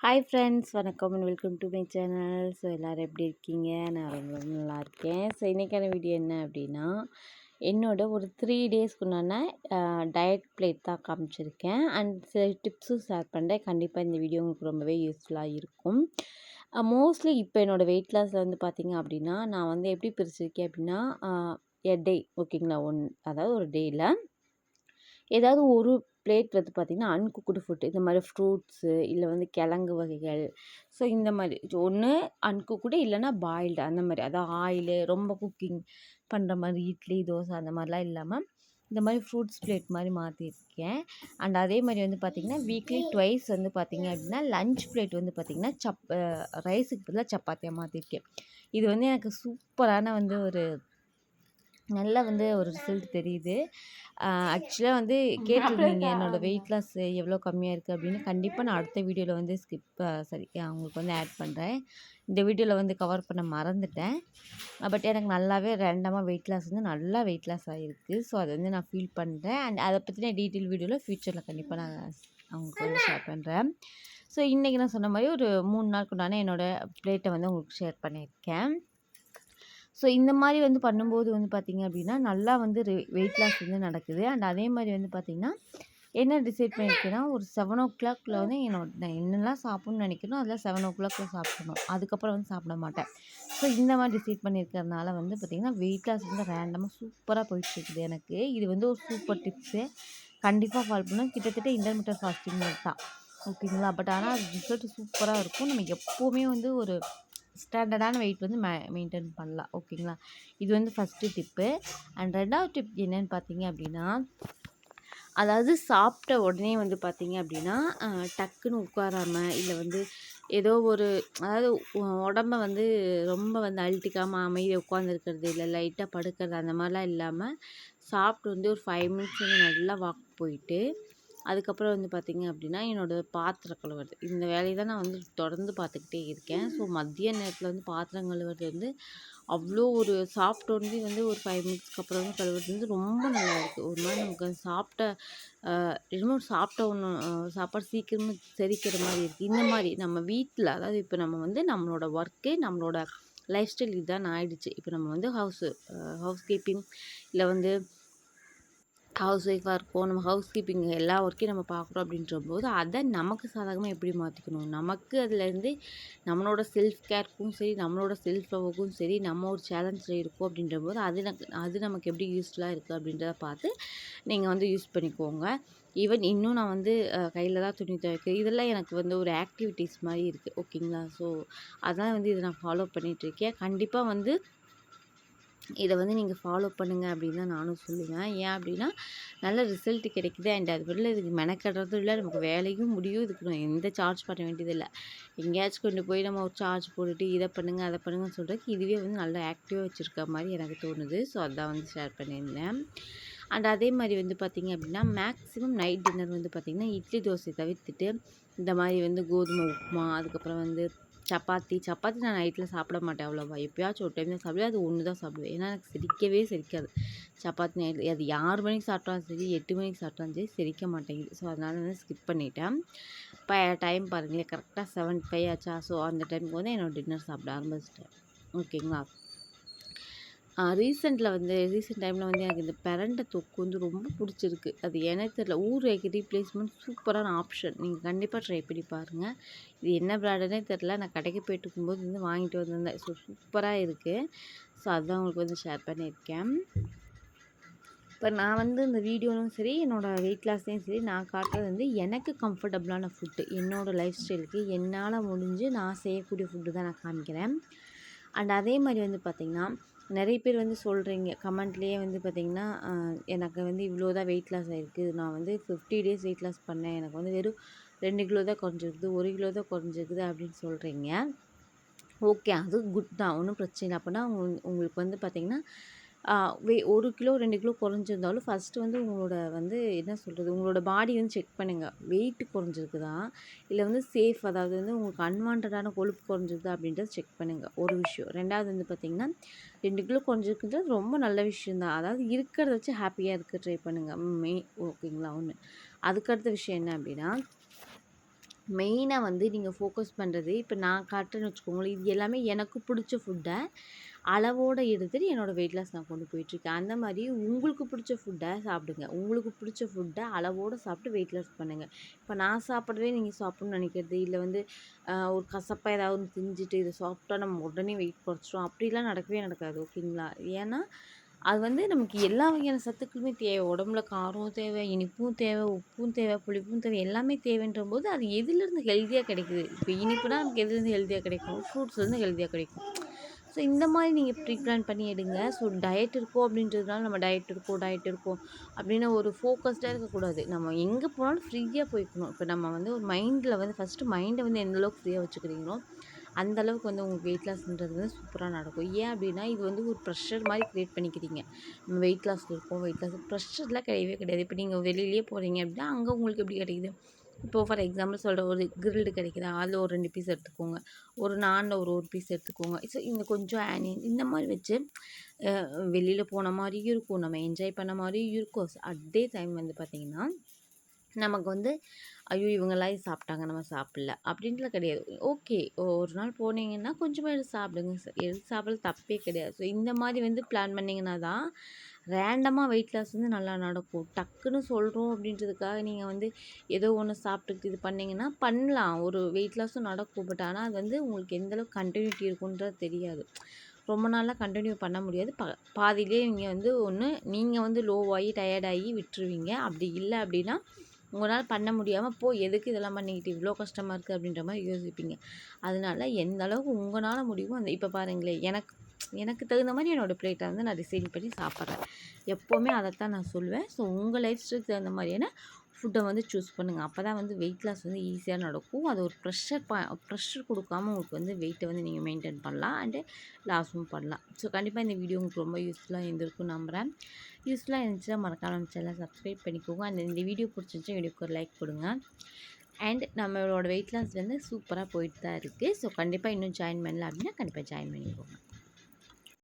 Hi friends, வணக்கம் and welcome to my channel. So எல்லோரும் எப்படி இருக்கீங்க? நான் ரொம்ப நல்லா இருக்கேன். ஸோ இன்றைக்கான வீடியோ என்ன அப்படின்னா, என்னோட ஒரு 3 டேஸ்க்குண்டான டயட் பிளேட் தான் காமிச்சிருக்கேன். அண்ட் சில டிப்ஸும் ஷேர் பண்ணுறேன். கண்டிப்பாக இந்த வீடியோ உங்களுக்கு ரொம்பவே யூஸ்ஃபுல்லாக இருக்கும். மோஸ்ட்லி இப்போ என்னோடய வெயிட் லாஸில் வந்து பார்த்திங்க அப்படின்னா, நான் வந்து எப்படி பிரிச்சிருக்கேன் அப்படின்னா, எ டே ஓகேங்களா, அதாவது ஒரு டேயில் ஏதாவது ஒரு பிளேட் வந்து பார்த்திங்கன்னா அன்குக்குடு ஃபுட், இந்த மாதிரி ஃப்ரூட்ஸு இல்லை வந்து கிழங்கு வகைகள். ஸோ இந்த மாதிரி ஒன்று அன்குக்குடு இல்லைன்னா பாயில்டு, அந்த மாதிரி அதாவது ஆயிலு ரொம்ப குக்கிங் பண்ணுற மாதிரி இட்லி தோசை அந்த மாதிரிலாம் இல்லாமல் இந்த மாதிரி ஃப்ரூட்ஸ் பிளேட் மாதிரி மாற்றிருக்கேன். அண்ட் அதே மாதிரி வந்து பார்த்திங்கன்னா வீக்லி ட்வைஸ் வந்து பார்த்திங்க அப்படின்னா லஞ்ச் பிளேட் வந்து பார்த்திங்கன்னா ரைஸுக்கு பதிலாக சப்பாத்தியாக மாற்றிருக்கேன். இது வந்து எனக்கு சூப்பரான வந்து ஒரு நல்ல வந்து ஒரு ரிசல்ட் தெரியுது. ஆக்சுவலாக வந்து கேட்டிருந்தீங்க என்னோடய வெயிட் லாஸ் எவ்வளோ கம்மியாக இருக்குது அப்படின்னு. கண்டிப்பாக நான் அடுத்த வீடியோவில் வந்து உங்களுக்கு வந்து ஆட் பண்ணுறேன். இந்த வீடியோவில் வந்து கவர் பண்ண மறந்துட்டேன். பட் எனக்கு நல்லாவே ரேண்டமாக வெயிட் லாஸ் வந்து நல்லா வெயிட் லாஸ் ஆகிருக்கு. ஸோ அதை வந்து நான் ஃபீல் பண்ணுறேன். அண்ட் அதை பற்றின டீட்டெயில் வீடியோவில் ஃப்யூச்சரில் கண்டிப்பாக நான் அவங்களுக்கு வந்து ஷேர் பண்ணுறேன். ஸோ இன்றைக்கி நான் சொன்ன மாதிரி ஒரு 3 நாளுக்குண்டான என்னோடய பிளேட்டை வந்து உங்களுக்கு ஷேர் பண்ணியிருக்கேன். ஸோ இந்த மாதிரி வந்து பண்ணும்போது வந்து பார்த்திங்க அப்படின்னா நல்லா வந்து வெயிட் லாஸ் வந்து நடக்குது. அண்ட் அதே மாதிரி வந்து பார்த்திங்கன்னா என்ன டிசைட் பண்ணியிருக்கேன்னா, ஒரு 7:00 வந்து நான் என்னெல்லாம் சாப்பிட்ணுன்னு நினைக்கிறனோ அதெல்லாம் 7:00 சாப்பிடணும். அதுக்கப்புறம் வந்து சாப்பிட மாட்டேன். ஸோ இந்த மாதிரி டிசைட் பண்ணியிருக்கிறதுனால வந்து பார்த்திங்கன்னா வெயிட் லாஸ் வந்து ரேண்டமாக சூப்பராக போயிட்டுருக்குது எனக்கு. இது வந்து ஒரு சூப்பர் டிப்ஸு. கண்டிப்பாக ஃபாலோ பண்ணணும். கிட்டத்தட்ட இன்டர்மிட்டன்ட் ஃபாஸ்டிங் மாதிரி தான், ஓகேங்களா. பட் ஆனால் அது ரிசல்ட் சூப்பராக இருக்கும். நம்ம எப்போவுமே வந்து ஒரு ஸ்டாண்டர்டான வெயிட் வந்து மெயின்டைன் பண்ணலாம், ஓகேங்களா. இது வந்து ஃபஸ்ட்டு டிப்பு. அண்ட் 2வது டிப் என்னென்னு பார்த்தீங்க அப்படின்னா, அதாவது சாப்பிட்ட உடனே வந்து பார்த்திங்க அப்படின்னா டக்குன்னு உட்காராமல் இல்லை வந்து ஏதோ ஒரு அதாவது உடம்ப வந்து ரொம்ப வந்து அழட்டிக்காமல் அமைதியாக உட்காந்துருக்கிறது இல்லை லைட்டாக படுக்கிறது அந்த மாதிரிலாம் இல்லாமல் சாப்பிட்டு வந்து ஒரு 5 மினிட்ஸ் வந்து நல்லா வாக் போயிட்டு அதுக்கப்புறம் வந்து பார்த்திங்க அப்படின்னா என்னோடய பாத்திரம் கழுவுறது, இந்த வேலையை தான் நான் வந்து தொடர்ந்து பார்த்துக்கிட்டே இருக்கேன். ஸோ மதிய நேரத்தில் வந்து பாத்திரம் கழுவுறது வந்து அவ்வளோ ஒரு சாப்பிட்டோன்னே வந்து ஒரு 5 மினிட்ஸ்க்கு அப்புறம் வந்து கழுவுறது வந்து ரொம்ப நல்லாயிருக்கு. ஒரு மாதிரி நமக்கு சாப்பிட்ட என்னமோ சாப்பிட்ட ஒன்று சாப்பாடு சீக்கிரமாக செரிக்கிற மாதிரி இருக்குது. இந்த மாதிரி நம்ம வீட்டில் அதாவது இப்போ நம்ம வந்து நம்மளோட ஒர்க்கே நம்மளோட லைஃப் ஸ்டைல் இதுதான் ஆயிடுச்சு. இப்போ நம்ம வந்து ஹவுஸ் கீப்பிங் இல்லை வந்து ஹவுஸ் ஒய்ஃபாக இருக்கோம், நம்ம ஹவுஸ் கீப்பிங் எல்லா ஒர்க்கையும் நம்ம பார்க்குறோம் அப்படின்றபோது அதை நமக்கு சாதகமாக எப்படி மாற்றிக்கணும், நமக்கு அதுலேருந்து நம்மளோட செல்ஃப் கேருக்கும் சரி நம்மளோட செல்ஃப் லவ்வுக்கும் சரி நம்ம ஒரு சேலஞ்சில் இருக்கோம் அப்படின்றபோது அது நமக்கு எப்படி யூஸ்ஃபுல்லாக இருக்குது அப்படின்றத பார்த்து நீங்கள் வந்து யூஸ் பண்ணிக்கோங்க. ஈவன் இன்னும் நான் வந்து கையில் தான் துணி துவைக்க, இதெல்லாம் எனக்கு வந்து ஒரு ஆக்டிவிட்டீஸ் மாதிரி இருக்குது, ஓகேங்களா. ஸோ அதனால் வந்து இதை நான் ஃபாலோ பண்ணிகிட்ருக்கேன். கண்டிப்பாக வந்து இதை வந்து நீங்கள் ஃபாலோ பண்ணுங்கள் அப்படின்னு தான் நானும் சொல்லுவேன். ஏன் அப்படின்னா நல்ல ரிசல்ட் கிடைக்குது. அண்ட் அது பதில் இதுக்கு மெனக்கடுறதும் இல்லை, நமக்கு வேலையும் முடியும். இதுக்கு நான் எந்த சார்ஜ் பண்ண வேண்டியதில்லை. எங்கேயாச்சும் கொண்டு போய் நம்ம ஒரு சார்ஜ் போட்டுட்டு இதை பண்ணுங்கள் அதை பண்ணுங்கன்னு சொல்கிறதுக்கு இதுவே வந்து நல்லா ஆக்டிவாக வச்சுருக்க மாதிரி எனக்கு தோணுது. ஸோ அதான் வந்து ஷேர் பண்ணியிருந்தேன். அண்ட் அதே மாதிரி வந்து பார்த்திங்க அப்படின்னா மேக்ஸிமம் நைட் டின்னர் வந்து பார்த்திங்கன்னா இட்லி தோசை தவிர்த்துட்டு இந்த மாதிரி வந்து கோதுமை உப்புமா, அதுக்கப்புறம் வந்து சப்பாத்தி நான் நைட்டில் சாப்பிட மாட்டேன் அவ்வளோவா. எப்போயாச்சும் ஒரு டைம் தான் சாப்பிடுவேன். அது ஒன்று தான் சாப்பிடுவேன். ஏன்னா எனக்கு செரிக்காது சப்பாத்தி நைட். அது 6 மணிக்கு சாப்பிட்டாலும் சரி 8 மணிக்கு சாப்பிட்டாலும் சரி செரிக்க மாட்டேங்குது. ஸோ அதனால் வந்து ஸ்கிப் பண்ணிட்டேன். இப்போ டைம் பாருங்களேன், கரெக்டாக 7:05 ஆச்சா. ஸோ அந்த டைமுக்கு வந்து என்னோடய டின்னர் சாப்பிட ஆரம்பிச்சிட்டேன், ஓகேங்களா. ரீசெண்ட் டைமில் வந்து எனக்கு இந்த பிரண்டை தொக்கு வந்து ரொம்ப பிடிச்சிருக்கு. அது எனக்கு தெரியல, ஊறுகாய்க்கு ரீப்ளேஸ்மெண்ட் சூப்பரான ஆப்ஷன். நீங்கள் கண்டிப்பாக ட்ரை பண்ணி பாருங்கள். இது என்ன பிராண்டுனே தெரில, நான் கடைக்கு போயிட்டு இருக்கும்போது வந்து வாங்கிட்டு வந்திருந்தேன். ஸோ சூப்பராக இருக்குது. ஸோ அதுதான் உங்களுக்கு வந்து ஷேர் பண்ணியிருக்கேன். இப்போ நான் வந்து இந்த வீடியோவும் சரி என்னோடய வெயிட் லாஸ்லேயும் சரி நான் காட்டுறது வந்து எனக்கு கம்ஃபர்டபுளான ஃபுட்டு, என்னோடய லைஃப் ஸ்டைலுக்கு என்னால் முடிஞ்சு நான் செய்யக்கூடிய ஃபுட்டு தான் நான் காமிக்கிறேன். அண்ட் அதே மாதிரி வந்து பார்த்திங்கன்னா நிறைய பேர் வந்து சொல்கிறீங்க கமெண்ட்லேயே வந்து பார்த்திங்கன்னா, எனக்கு வந்து இவ்வளோ தான் வெயிட் லாஸ் ஆகிருக்கு, நான் வந்து 50 டேஸ் வெயிட் லாஸ் பண்ணேன், எனக்கு வந்து வெறும் 2 கிலோ தான் குறைஞ்சிருக்குது, 1 கிலோ தான் குறைஞ்சிருக்குது அப்படின்னு சொல்கிறீங்க. ஓகே, அது குட் தான், ஒன்றும் பிரச்சனை இல்லை. அப்படின்னா உங்களுக்கு வந்து பார்த்திங்கன்னா 1 கிலோ 2 கிலோ குறைஞ்சிருந்தாலும் ஃபஸ்ட்டு வந்து உங்களோட வந்து என்ன சொல்கிறது, உங்களோட பாடி வந்து செக் பண்ணுங்கள். வெயிட் குறைஞ்சிருக்குதா இல்லை வந்து சேஃப், அதாவது வந்து உங்களுக்கு அன்வான்டான கொழுப்பு குறைஞ்சிருக்குதா அப்படின்றத செக் பண்ணுங்கள், ஒரு விஷயம். 2வது வந்து பார்த்திங்கன்னா 2 கிலோ குறைஞ்சிருக்குன்றது ரொம்ப நல்ல விஷயந்தான். அதாவது இருக்கிறத வச்சு ஹாப்பியாக இருக்க ட்ரை பண்ணுங்கள், ஓகேங்களா. ஒன்று. அதுக்கடுத்த விஷயம் என்ன அப்படின்னா மெயினாக வந்து நீங்கள் ஃபோக்கஸ் பண்ணுறது இப்போ நான் காட்டுறேன்னு வச்சுக்கோங்களேன், இது எல்லாமே எனக்கு பிடிச்ச ஃபுட்டை அளவோடு எடுத்துட்டு என்னோடய வெயிட் லாஸ் நான் கொண்டு போயிட்டுருக்கேன். அந்த மாதிரி உங்களுக்கு பிடிச்ச ஃபுட்டை சாப்பிடுங்க. உங்களுக்கு பிடிச்ச ஃபுட்டை அளவோடு சாப்பிட்டு வெயிட் லாஸ் பண்ணுங்கள். இப்போ நான் சாப்பிட்றதே நீங்கள் சாப்பிட்ணுன்னு நினைக்கிறது, இல்லை வந்து ஒரு கசப்பாக ஏதாவது ஒன்று திஞ்சிட்டு இதை சாப்பிட்டா நம்ம உடனே வெயிட் குறைச்சிரும், அப்படிலாம் நடக்கவே நடக்காது. ஓகேங்களா? ஏன்னா அது வந்து நமக்கு எல்லா வகையான சத்துக்களுமே தேவை. உடம்புல காரம் தேவை, இனிப்பும் தேவை, உப்பும் தேவை, புளிப்பும் தேவை, எல்லாமே தேவைன்றபோது அது எதுலேருந்து ஹெல்த்தியாக கிடைக்குது. இப்போ இனிப்புனா நமக்கு எதுலேருந்து ஹெல்த்தியாக கிடைக்கும்? ஃப்ரூட்ஸ்லேருந்து ஹெல்த்தியாக கிடைக்கும். ஸோ இந்த மாதிரி நீங்கள் ப்ரீ பிளான் பண்ணி எடுங்க. ஸோ டயட் இருக்கோம் அப்படின்றதுனால நம்ம டயட் இருக்கோம் அப்படின்னு ஒரு ஃபோக்கஸ்டாக இருக்கக்கூடாது. நம்ம எங்கே போனாலும் ஃப்ரீயாக போய்க்கணும். இப்போ நம்ம வந்து ஒரு மைண்டில் வந்து ஃபஸ்ட்டு மைண்டை வந்து எந்த அளவுக்கு ஃப்ரீயாக வச்சுக்கிறீங்களோ அந்த அளவுக்கு வந்து உங்களுக்கு வெயிட் லாஸ்ன்றது வந்து சூப்பராக நடக்கும். ஏன் அப்படின்னா இது வந்து ஒரு ப்ரெஷர் மாதிரி க்ரியேட் பண்ணிக்கிறீங்க. நம்ம வெயிட் லாஸில் இருக்கோம், வெயிட் லாஸ் ப்ரெஷர்லாம் கிடையவே கிடையாது. இப்போ நீங்கள் வெளியிலேயே போகிறீங்க அப்படின்னா அங்கே உங்களுக்கு எப்படி கிடைக்குது? இப்போ ஃபார் எக்ஸாம்பிள் சொல்கிறேன், ஒரு கிரில்டு கிடைக்குதா, அதில் ஒரு 2 பீஸ் எடுத்துக்கோங்க, ஒரு நானில் ஒரு பீஸ் எடுத்துக்கோங்க. ஸோ இந்த கொஞ்சம் ஆனியன் இந்த மாதிரி வச்சு வெளியில் போன மாதிரியும் இருக்கும், நம்ம என்ஜாய் பண்ண மாதிரியும் இருக்கும். அதே டைம் வந்து பார்த்திங்கன்னா நமக்கு வந்து ஐயோ இவங்கெல்லாம் இது சாப்பிட்டாங்க நம்ம சாப்பிடல அப்படின்ட்டுலாம் கிடையாது. ஓகே, ஒரு நாள் போனீங்கன்னா கொஞ்சமாக எடுத்து சாப்பிடுங்க, எடுத்து சாப்பிட்றது தப்பே கிடையாது. ஸோ இந்த மாதிரி வந்து பிளான் பண்ணிங்கன்னா தான் ரேண்டமாக வெயிட் லாஸ் வந்து நல்லா நடக்கும். டக்குன்னு சொல்கிறோம் அப்படின்றதுக்காக நீங்கள் வந்து ஏதோ ஒன்று சாப்பிட்டுக்கிட்டு இது பண்ணிங்கன்னா பண்ணலாம், ஒரு வெயிட் லாஸும் நடக்கும். பட் ஆனால் அது வந்து உங்களுக்கு எந்தளவுக்கு கண்டினியூட்டி இருக்குன்றது தெரியாது. ரொம்ப நாளாக கண்டினியூ பண்ண முடியாது. பாதியிலே நீங்கள் வந்து ஒன்று நீங்கள் வந்து லோவாகி டயர்டாகி விட்டுருவீங்க. அப்படி இல்லை அப்படின்னா உங்களால் பண்ண முடியாமல் எதுக்கு இதெல்லாம் பண்ணிக்கிட்டு இவ்வளோ கஷ்டமாக இருக்குது அப்படின்ற மாதிரி யோசிப்பீங்க. அதனால எந்த அளவுக்கு உங்களால் முடியுமோ அந்த இப்போ பாருங்களேன், எனக்கு தகுந்த மாதிரி என்னோடய பிளேட்டை வந்து நான் டிசைன் பண்ணி சாப்பிட்றேன். எப்போவுமே அதைத்தான் நான் சொல்லுவேன். ஸோ உங்கள் லைஃப் ஸ்டைலுக்கு தகுந்த மாதிரியான ஃபுட்டை வந்து சூஸ் பண்ணுங்கள். அப்போ தான் வந்து வெயிட் லாஸ் வந்து ஈஸியாக நடக்கும். அது ஒரு ப்ரெஷர் கொடுக்காம உங்களுக்கு வந்து வெயிட்டை வந்து நீங்கள் மெயின்டைன் பண்ணலாம் அண்டு லாஸும் பண்ணலாம். ஸோ கண்டிப்பாக இந்த வீடியோ உங்களுக்கு ரொம்ப யூஸ்ஃபுல்லாக இருந்திருக்கும் நம்புகிறேன். யூஸ்ஃபுல்லாக இருந்துச்சுன்னா மறக்காம நம்ம சேனலை சப்ஸ்கிரைப் பண்ணிக்கோங்க. அண்ட் இந்த வீடியோ பிடிச்சிருந்துச்சா வீடியோக்கு ஒரு லைக் கொடுங்க. அண்ட் நம்மளோட வெயிட் லாஸ் வந்து சூப்பராக போயிட்டு தான் இருக்குது. ஸோ கண்டிப்பாக இன்னும் ஜாயின் பண்ணல அப்படின்னா கண்டிப்பாக ஜாயின் பண்ணிக்கோங்க.